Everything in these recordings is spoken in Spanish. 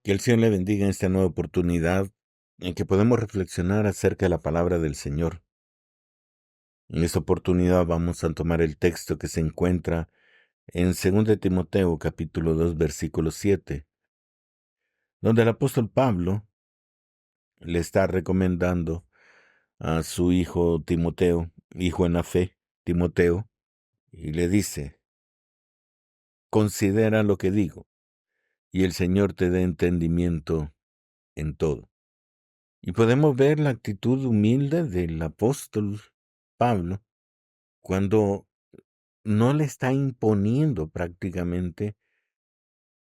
Que el Señor le bendiga en esta nueva oportunidad en que podemos reflexionar acerca de la palabra del Señor. En esta oportunidad vamos a tomar el texto que se encuentra en 2 Timoteo capítulo 2 versículo 7, donde el apóstol Pablo le está recomendando a su hijo Timoteo, hijo en la fe, Timoteo, y le dice: considera lo que digo, y el Señor te dé entendimiento en todo. Y podemos ver la actitud humilde del apóstol Pablo cuando no le está imponiendo prácticamente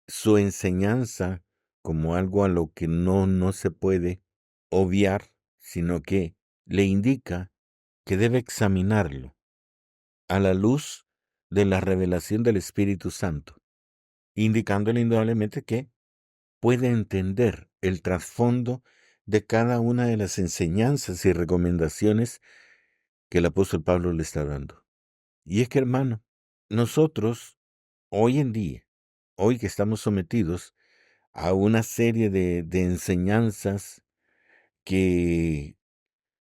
su enseñanza como algo a lo que no se puede obviar, sino que le indica que debe examinarlo a la luz de la revelación del Espíritu Santo, indicándole indudablemente que puede entender el trasfondo de cada una de las enseñanzas y recomendaciones que el apóstol Pablo le está dando. Y es que, hermano, nosotros hoy en día, hoy que estamos sometidos a una serie de enseñanzas que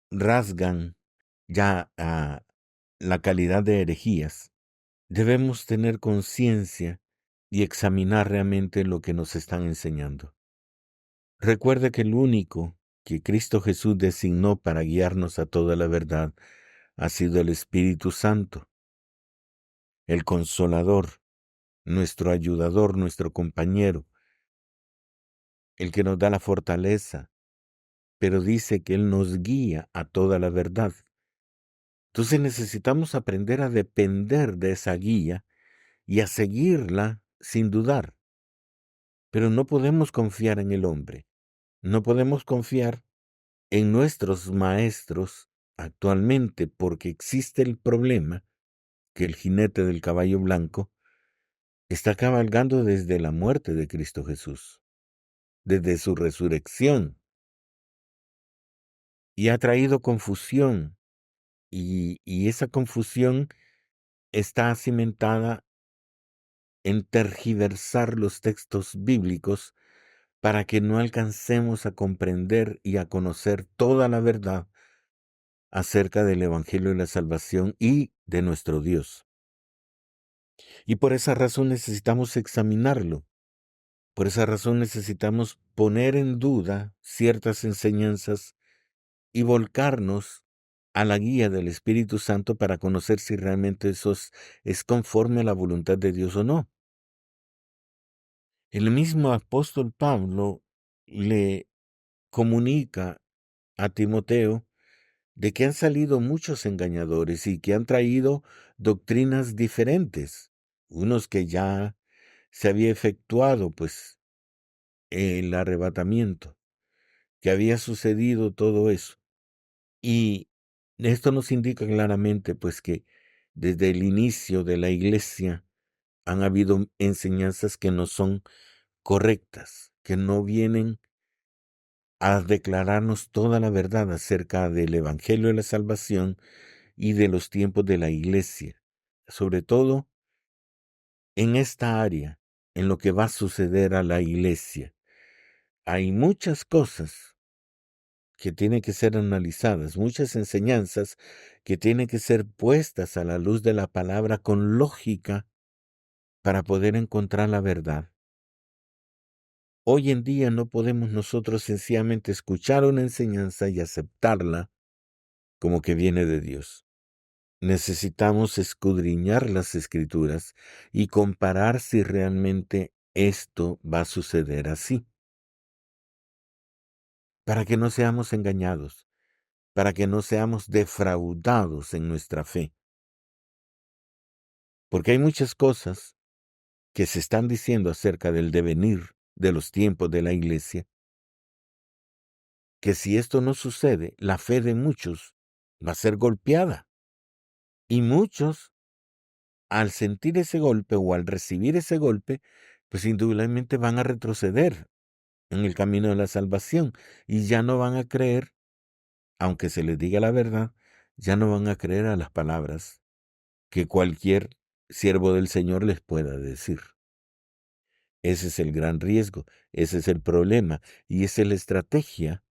rasgan ya a la calidad de herejías, debemos tener conciencia y examinar realmente lo que nos están enseñando. Recuerde que el único que Cristo Jesús designó para guiarnos a toda la verdad ha sido el Espíritu Santo, el Consolador, nuestro ayudador, nuestro compañero, el que nos da la fortaleza, pero dice que Él nos guía a toda la verdad. Entonces necesitamos aprender a depender de esa guía y a seguirla sin dudar. Pero no podemos confiar en el hombre, no podemos confiar en nuestros maestros actualmente, porque existe el problema que el jinete del caballo blanco está cabalgando desde la muerte de Cristo Jesús, desde su resurrección, y ha traído confusión, y esa confusión está cimentada en tergiversar los textos bíblicos para que no alcancemos a comprender y a conocer toda la verdad acerca del Evangelio de la salvación y de nuestro Dios. Y por esa razón necesitamos examinarlo. Por esa razón necesitamos poner en duda ciertas enseñanzas y volcarnos a la guía del Espíritu Santo para conocer si realmente es conforme a la voluntad de Dios o no. El mismo apóstol Pablo le comunica a Timoteo de que han salido muchos engañadores y que han traído doctrinas diferentes, unos que ya se había efectuado pues el arrebatamiento, que había sucedido todo eso. Y esto nos indica claramente pues que desde el inicio de la iglesia han habido enseñanzas que no son correctas, que no vienen a declararnos toda la verdad acerca del Evangelio de la salvación y de los tiempos de la iglesia, sobre todo en esta área, en lo que va a suceder a la iglesia. Hay muchas cosas que tienen que ser analizadas, muchas enseñanzas que tienen que ser puestas a la luz de la palabra con lógica para poder encontrar la verdad. Hoy en día no podemos nosotros sencillamente escuchar una enseñanza y aceptarla como que viene de Dios. Necesitamos escudriñar las Escrituras y comparar si realmente esto va a suceder así, para que no seamos engañados, para que no seamos defraudados en nuestra fe. Porque hay muchas cosas que se están diciendo acerca del devenir de los tiempos de la iglesia, que si esto no sucede, la fe de muchos va a ser golpeada. Y muchos, al sentir ese golpe o al recibir ese golpe, pues indudablemente van a retroceder en el camino de la salvación y ya no van a creer, aunque se les diga la verdad, ya no van a creer a las palabras que cualquier siervo del Señor les pueda decir. Ese es el gran riesgo, ese es el problema, y esa es la estrategia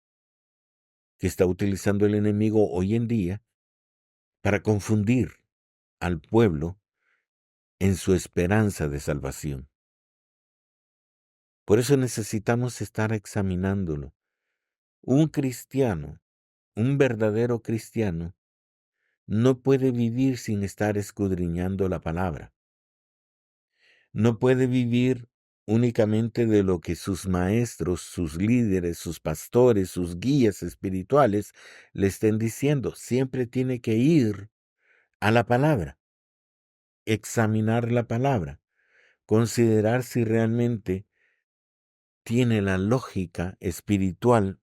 que está utilizando el enemigo hoy en día para confundir al pueblo en su esperanza de salvación. Por eso necesitamos estar examinándolo. Un cristiano, un verdadero cristiano, no puede vivir sin estar escudriñando la palabra. No puede vivir únicamente de lo que sus maestros, sus líderes, sus pastores, sus guías espirituales le estén diciendo. Siempre tiene que ir a la palabra, examinar la palabra, considerar si realmente tiene la lógica espiritual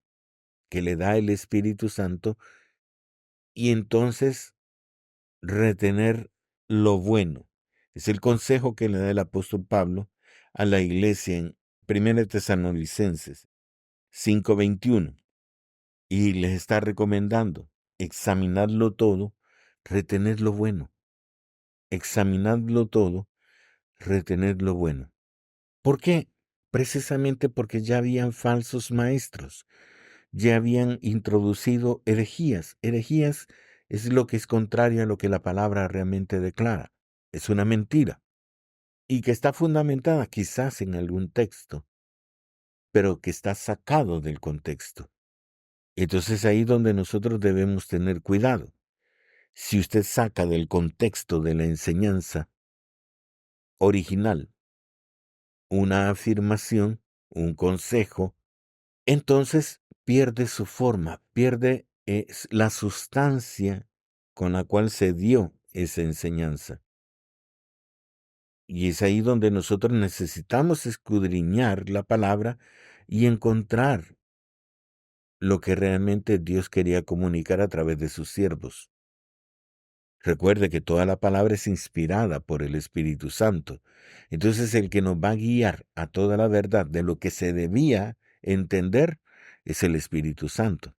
que le da el Espíritu Santo y entonces retener lo bueno. Es el consejo que le da el apóstol Pablo a la iglesia en 1 Tesalonicenses 5:21 y les está recomendando examinadlo todo, retener lo bueno. Examinadlo todo, retener lo bueno. ¿Por qué? Precisamente porque ya habían falsos maestros, ya habían introducido herejías. Herejías es lo que es contrario a lo que la palabra realmente declara. Es una mentira y que está fundamentada quizás en algún texto, pero que está sacado del contexto. Entonces ahí donde nosotros debemos tener cuidado. Si usted saca del contexto de la enseñanza original una afirmación, un consejo, entonces pierde su forma, pierde la sustancia con la cual se dio esa enseñanza. Y es ahí donde nosotros necesitamos escudriñar la palabra y encontrar lo que realmente Dios quería comunicar a través de sus siervos. Recuerde que toda la palabra es inspirada por el Espíritu Santo. Entonces el que nos va a guiar a toda la verdad de lo que se debía entender es el Espíritu Santo.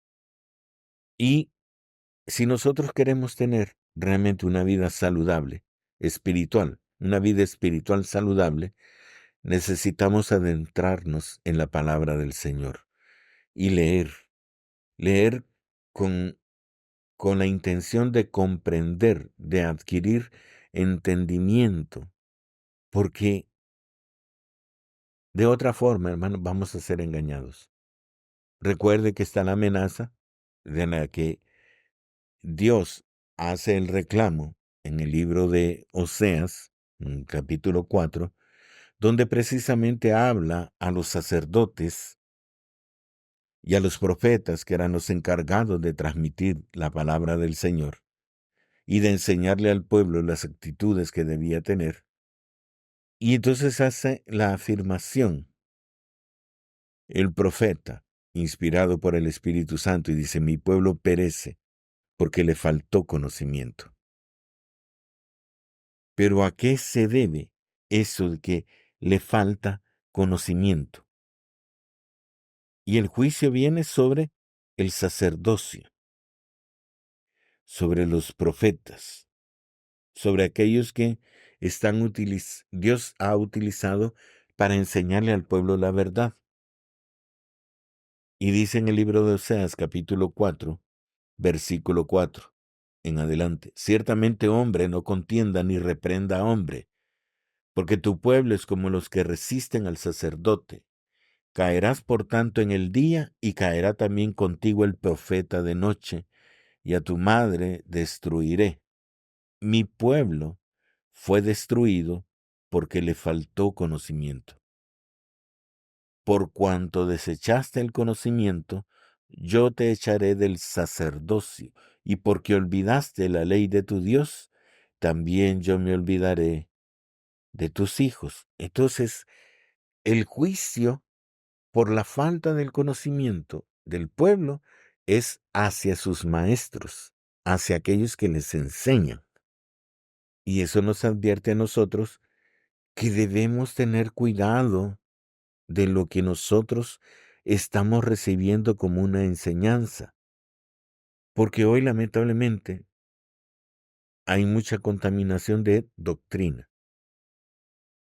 Y si nosotros queremos tener realmente una vida saludable, espiritual, una vida espiritual saludable, necesitamos adentrarnos en la palabra del Señor y leer con la intención de comprender, de adquirir entendimiento, porque de otra forma, hermano, vamos a ser engañados. Recuerde que está la amenaza de la que Dios hace el reclamo en el libro de Oseas, en capítulo 4, donde precisamente habla a los sacerdotes y a los profetas que eran los encargados de transmitir la palabra del Señor y de enseñarle al pueblo las actitudes que debía tener. Y entonces hace la afirmación, el profeta, inspirado por el Espíritu Santo, y dice, mi pueblo perece porque le faltó conocimiento. Pero ¿a qué se debe eso de que le falta conocimiento? Y el juicio viene sobre el sacerdocio, sobre los profetas, sobre aquellos que Dios ha utilizado para enseñarle al pueblo la verdad. Y dice en el libro de Oseas, capítulo 4, versículo 4, en adelante, ciertamente hombre no contienda ni reprenda a hombre, porque tu pueblo es como los que resisten al sacerdote. Caerás por tanto en el día, y caerá también contigo el profeta de noche, y a tu madre destruiré. Mi pueblo fue destruido porque le faltó conocimiento. Por cuanto desechaste el conocimiento, yo te echaré del sacerdocio, y porque olvidaste la ley de tu Dios, también yo me olvidaré de tus hijos. Entonces, el juicio por la falta del conocimiento del pueblo es hacia sus maestros, hacia aquellos que les enseñan. Y eso nos advierte a nosotros que debemos tener cuidado de lo que nosotros estamos recibiendo como una enseñanza. Porque hoy, lamentablemente, hay mucha contaminación de doctrina.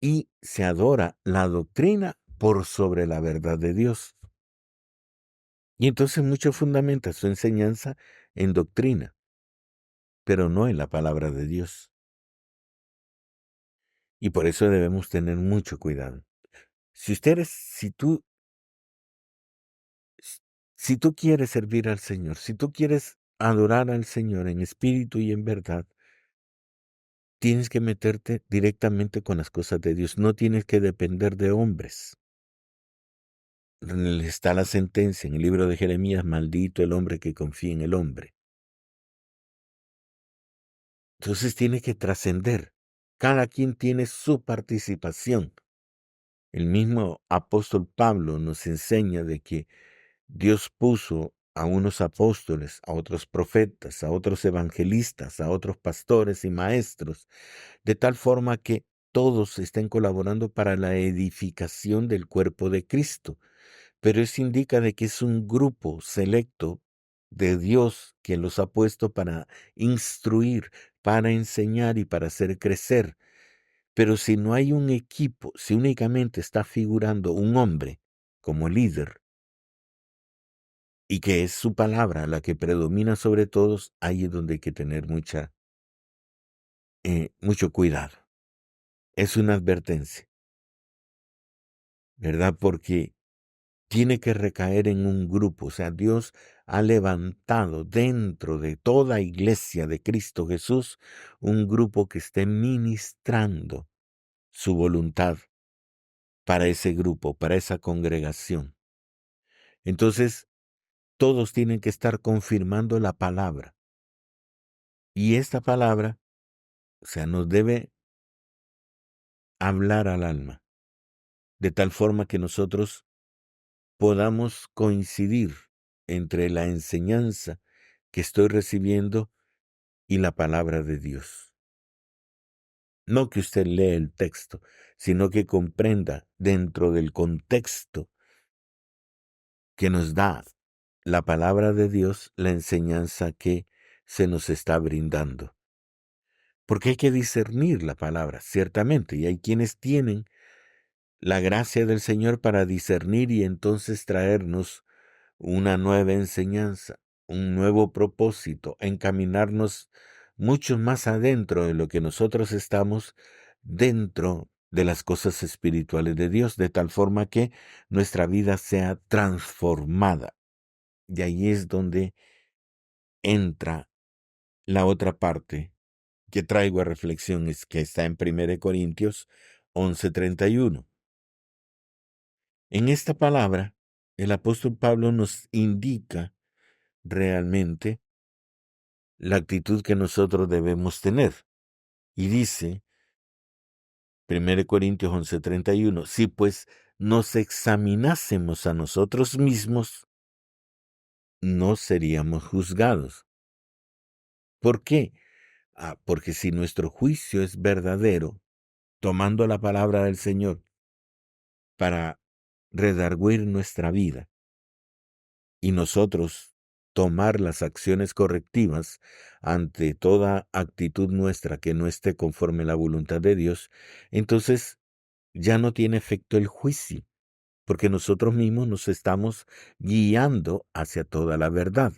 y se adora la doctrina por sobre la verdad de Dios. Y entonces mucho fundamenta su enseñanza en doctrina, pero no en la palabra de Dios. Y por eso debemos tener mucho cuidado. Si tú quieres servir al Señor, si tú quieres adorar al Señor en espíritu y en verdad, tienes que meterte directamente con las cosas de Dios. No tienes que depender de hombres. Está la sentencia en el libro de Jeremías: maldito el hombre que confía en el hombre. Entonces tiene que trascender. Cada quien tiene su participación. El mismo apóstol Pablo nos enseña de que Dios puso a unos apóstoles, a otros profetas, a otros evangelistas, a otros pastores y maestros, de tal forma que todos estén colaborando para la edificación del cuerpo de Cristo. Pero eso indica de que es un grupo selecto de Dios que los ha puesto para instruir, para enseñar y para hacer crecer. Pero si no hay un equipo, si únicamente está figurando un hombre como líder, y que es su palabra la que predomina sobre todos, ahí es donde hay que tener mucho cuidado. Es una advertencia, ¿verdad? Porque tiene que recaer en un grupo. O sea, Dios ha levantado dentro de toda iglesia de Cristo Jesús un grupo que esté ministrando su voluntad para ese grupo, para esa congregación. Entonces, todos tienen que estar confirmando la palabra. Y esta palabra, o sea, nos debe hablar al alma, de tal forma que nosotros podamos coincidir entre la enseñanza que estoy recibiendo y la palabra de Dios. No que usted lea el texto, sino que comprenda dentro del contexto que nos da la palabra de Dios la enseñanza que se nos está brindando. Porque hay que discernir la palabra, ciertamente, y hay quienes tienen la gracia del Señor para discernir y entonces traernos una nueva enseñanza, un nuevo propósito, encaminarnos mucho más adentro de lo que nosotros estamos dentro de las cosas espirituales de Dios, de tal forma que nuestra vida sea transformada. Y ahí es donde entra la otra parte que traigo a reflexión, es que está en 1 Corintios 11:31. En esta palabra, el apóstol Pablo nos indica realmente la actitud que nosotros debemos tener. Y dice, 1 Corintios 11:31, si pues nos examinásemos a nosotros mismos, no seríamos juzgados. ¿Por qué? Porque si nuestro juicio es verdadero, tomando la palabra del Señor para redarguir nuestra vida, y nosotros tomar las acciones correctivas ante toda actitud nuestra que no esté conforme a la voluntad de Dios, entonces ya no tiene efecto el juicio, porque nosotros mismos nos estamos guiando hacia toda la verdad.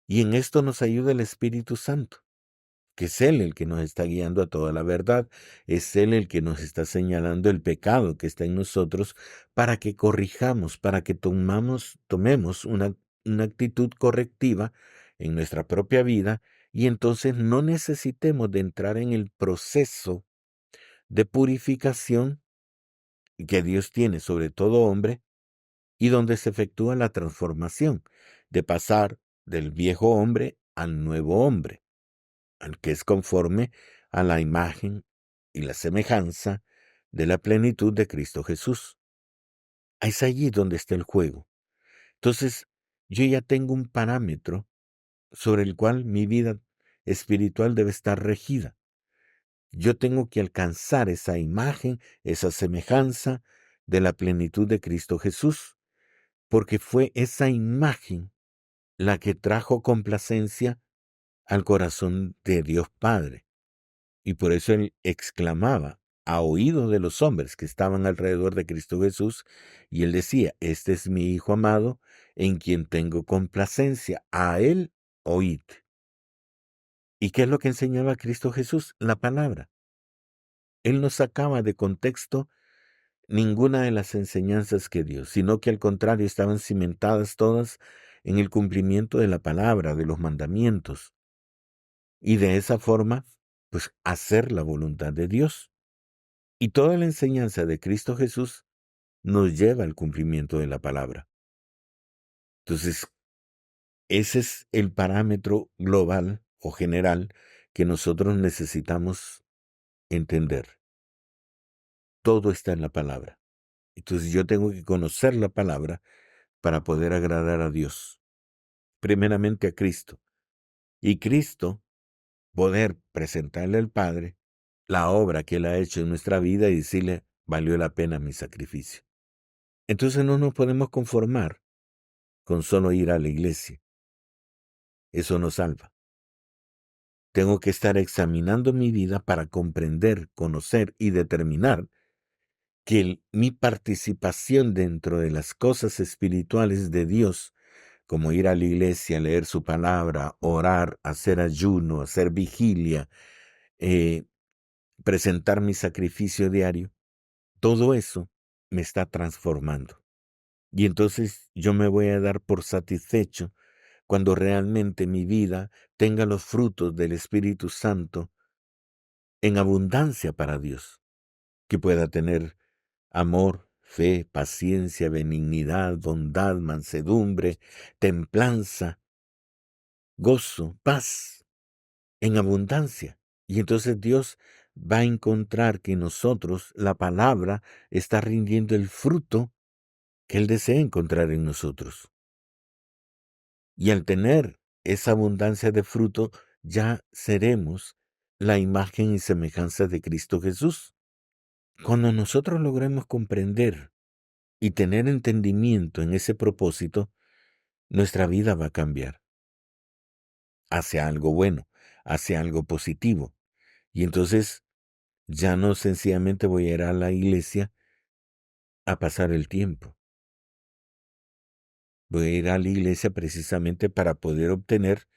Y en esto nos ayuda el Espíritu Santo, que es Él el que nos está guiando a toda la verdad, es Él el que nos está señalando el pecado que está en nosotros para que corrijamos, para que tomemos una actitud correctiva en nuestra propia vida y entonces no necesitemos de entrar en el proceso de purificación que Dios tiene sobre todo hombre y donde se efectúa la transformación de pasar del viejo hombre al nuevo hombre, al que es conforme a la imagen y la semejanza de la plenitud de Cristo Jesús. Es allí donde está el juego. Entonces, yo ya tengo un parámetro sobre el cual mi vida espiritual debe estar regida. Yo tengo que alcanzar esa imagen, esa semejanza de la plenitud de Cristo Jesús, porque fue esa imagen la que trajo complacencia al corazón de Dios Padre. Y por eso él exclamaba a oído de los hombres que estaban alrededor de Cristo Jesús, y él decía, este es mi Hijo amado, en quien tengo complacencia, a él oíd. ¿Y qué es lo que enseñaba Cristo Jesús? La palabra. Él no sacaba de contexto ninguna de las enseñanzas que dio, sino que al contrario estaban cimentadas todas en el cumplimiento de la palabra, de los mandamientos, y de esa forma, pues hacer la voluntad de Dios. Y toda la enseñanza de Cristo Jesús nos lleva al cumplimiento de la palabra. Entonces, ese es el parámetro global o general que nosotros necesitamos entender. Todo está en la palabra. Entonces yo tengo que conocer la palabra para poder agradar a Dios, primeramente a Cristo. Y Cristo poder presentarle al Padre la obra que Él ha hecho en nuestra vida y decirle, valió la pena mi sacrificio. Entonces no nos podemos conformar con solo ir a la iglesia. Eso no salva. Tengo que estar examinando mi vida para comprender, conocer y determinar que mi participación dentro de las cosas espirituales de Dios, como ir a la iglesia, leer su palabra, orar, hacer ayuno, hacer vigilia, presentar mi sacrificio diario, todo eso me está transformando. Y entonces yo me voy a dar por satisfecho cuando realmente mi vida tenga los frutos del Espíritu Santo en abundancia para Dios, que pueda tener amor, fe, paciencia, benignidad, bondad, mansedumbre, templanza, gozo, paz, en abundancia. Y entonces Dios va a encontrar que en nosotros la palabra está rindiendo el fruto que Él desea encontrar en nosotros. Y al tener esa abundancia de fruto, ya seremos la imagen y semejanza de Cristo Jesús. Cuando nosotros logremos comprender y tener entendimiento en ese propósito, nuestra vida va a cambiar hacia algo bueno, hacia algo positivo. Y entonces ya no sencillamente voy a ir a la iglesia a pasar el tiempo. Voy a ir a la iglesia precisamente para poder obtener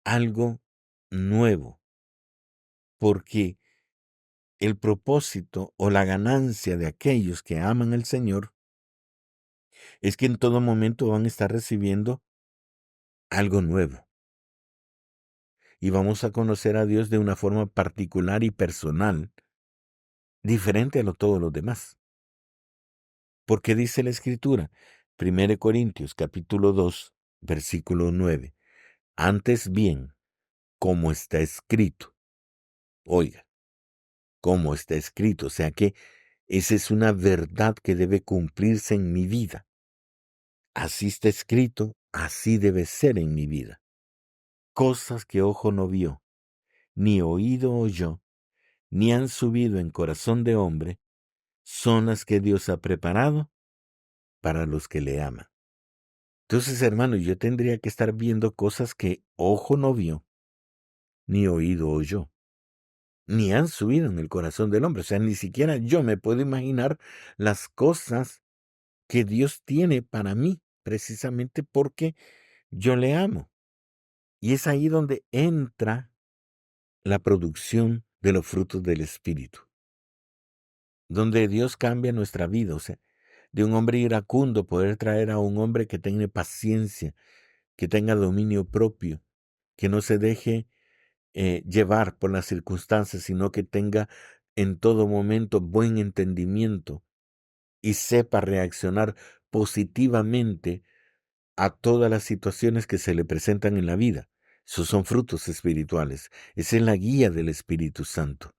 algo nuevo, porque el propósito o la ganancia de aquellos que aman al Señor es que en todo momento van a estar recibiendo algo nuevo. Y vamos a conocer a Dios de una forma particular y personal, diferente a todos los demás. Porque dice la Escritura, 1 Corintios capítulo 2, versículo 9, antes bien, como está escrito, oiga, como está escrito, o sea que esa es una verdad que debe cumplirse en mi vida. Así está escrito, así debe ser en mi vida. Cosas que ojo no vio, ni oído oyó, ni han subido en corazón de hombre, son las que Dios ha preparado para los que le aman. Entonces, hermano, yo tendría que estar viendo cosas que ojo no vio, ni oído oyó, ni han subido en el corazón del hombre. O sea, ni siquiera yo me puedo imaginar las cosas que Dios tiene para mí, precisamente porque yo le amo. Y es ahí donde entra la producción de los frutos del Espíritu, donde Dios cambia nuestra vida, o sea, de un hombre iracundo poder traer a un hombre que tenga paciencia, que tenga dominio propio, que no se deje llevar por las circunstancias, sino que tenga en todo momento buen entendimiento y sepa reaccionar positivamente a todas las situaciones que se le presentan en la vida. Esos son frutos espirituales. Esa es la guía del Espíritu Santo.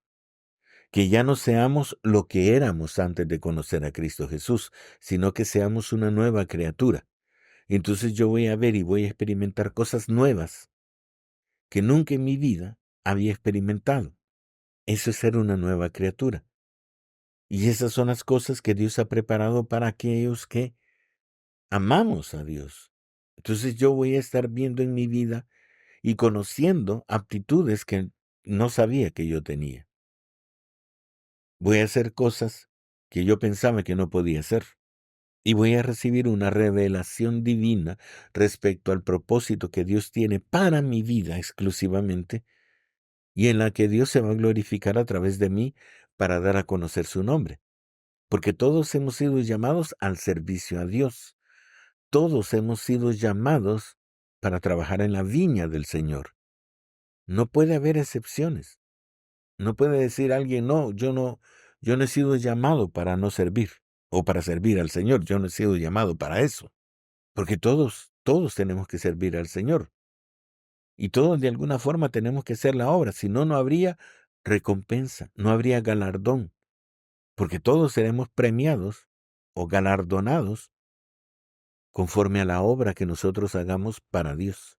Que ya no seamos lo que éramos antes de conocer a Cristo Jesús, sino que seamos una nueva criatura. Entonces yo voy a ver y voy a experimentar cosas nuevas que nunca en mi vida había experimentado. Eso es ser una nueva criatura. Y esas son las cosas que Dios ha preparado para aquellos que amamos a Dios. Entonces yo voy a estar viendo en mi vida y conociendo aptitudes que no sabía que yo tenía. Voy a hacer cosas que yo pensaba que no podía hacer. Y voy a recibir una revelación divina respecto al propósito que Dios tiene para mi vida exclusivamente, y en la que Dios se va a glorificar a través de mí para dar a conocer su nombre. Porque todos hemos sido llamados al servicio a Dios. Todos hemos sido llamados para trabajar en la viña del Señor. No puede haber excepciones. No puede decir alguien, no, yo no he sido llamado para no servir o para servir al Señor. Yo no he sido llamado para eso. Porque todos tenemos que servir al Señor. Y todos de alguna forma tenemos que hacer la obra. Si no, no habría recompensa, no habría galardón. Porque todos seremos premiados o galardonados conforme a la obra que nosotros hagamos para Dios.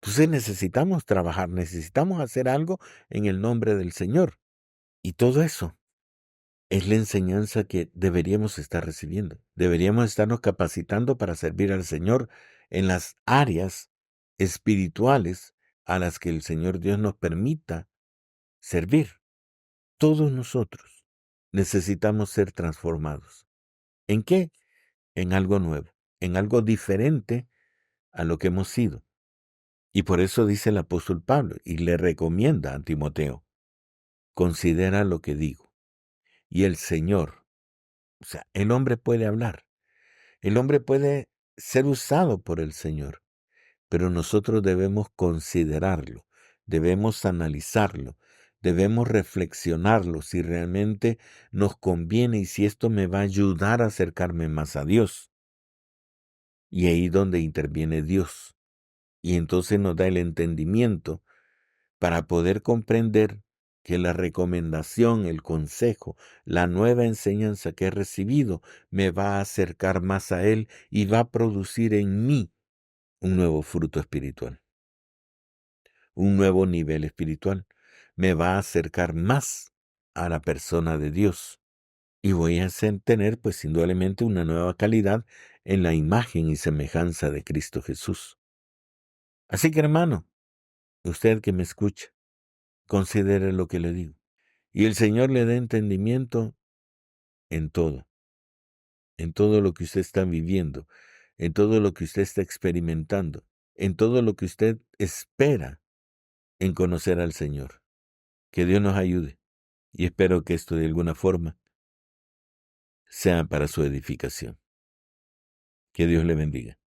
Entonces necesitamos trabajar, necesitamos hacer algo en el nombre del Señor. Y todo eso es la enseñanza que deberíamos estar recibiendo. Deberíamos estarnos capacitando para servir al Señor en las áreas espirituales a las que el Señor Dios nos permita servir. Todos nosotros necesitamos ser transformados. ¿En qué? En algo nuevo, en algo diferente a lo que hemos sido. Y por eso dice el apóstol Pablo y le recomienda a Timoteo, considera lo que digo. Y el Señor, o sea, el hombre puede hablar, el hombre puede ser usado por el Señor, pero nosotros debemos considerarlo, debemos analizarlo, debemos reflexionarlo si realmente nos conviene y si esto me va a ayudar a acercarme más a Dios. Y ahí donde interviene Dios. Y entonces nos da el entendimiento para poder comprender que la recomendación, el consejo, la nueva enseñanza que he recibido me va a acercar más a Él y va a producir en mí un nuevo fruto espiritual, un nuevo nivel espiritual. Me va a acercar más a la persona de Dios y voy a tener pues indudablemente una nueva calidad en la imagen y semejanza de Cristo Jesús. Así que hermano, usted que me escucha, considere lo que le digo. Y el Señor le dé entendimiento en todo lo que usted está viviendo, en todo lo que usted está experimentando, en todo lo que usted espera en conocer al Señor. Que Dios nos ayude y espero que esto de alguna forma sea para su edificación. Que Dios le bendiga.